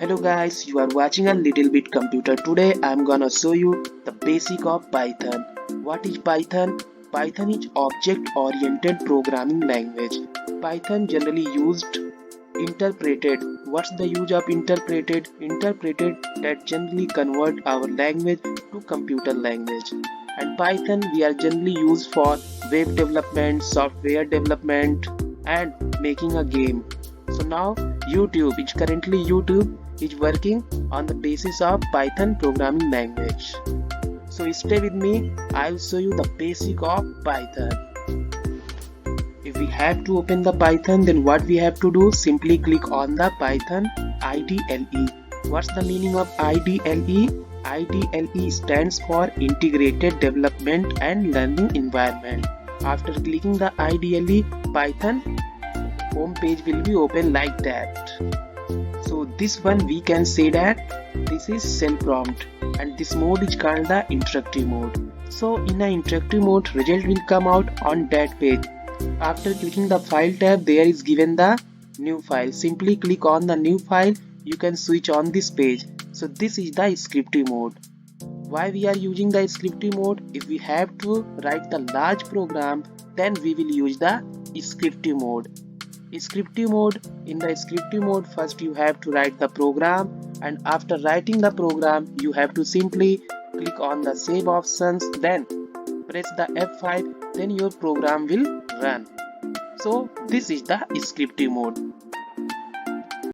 Hello guys, you are watching a little bit computer. Today I'm gonna show you the basic of Python. What is Python? Python is object oriented programming language. Python generally used interpreted. What's the use of interpreted? Interpreted that generally convert our language to computer language. And Python we are generally used for web development, software development and making a game. So now YouTube is working on the basis of Python programming language. So stay with me, I'll show you the basic of Python. If we have to open the Python, then what we have to do, simply click on the Python IDLE. What's the meaning of IDLE? IDLE stands for Integrated Development and Learning Environment. After clicking the IDLE, Python home page will be open like that. So this one we can say that this is cell prompt and this mode is called the interactive mode. So in a interactive mode, result will come out on that page. After clicking the file tab, there is given the new file. Simply click on the new file, you can switch on this page. So this is the scripting mode. Why we are using the scripting mode? If we have to write the large program, then we will use the scripting mode. In the scripting mode, first you have to write the program, and after writing the program you have to simply click on the save options, then press the F5, then your program will run. So this is the scripting mode.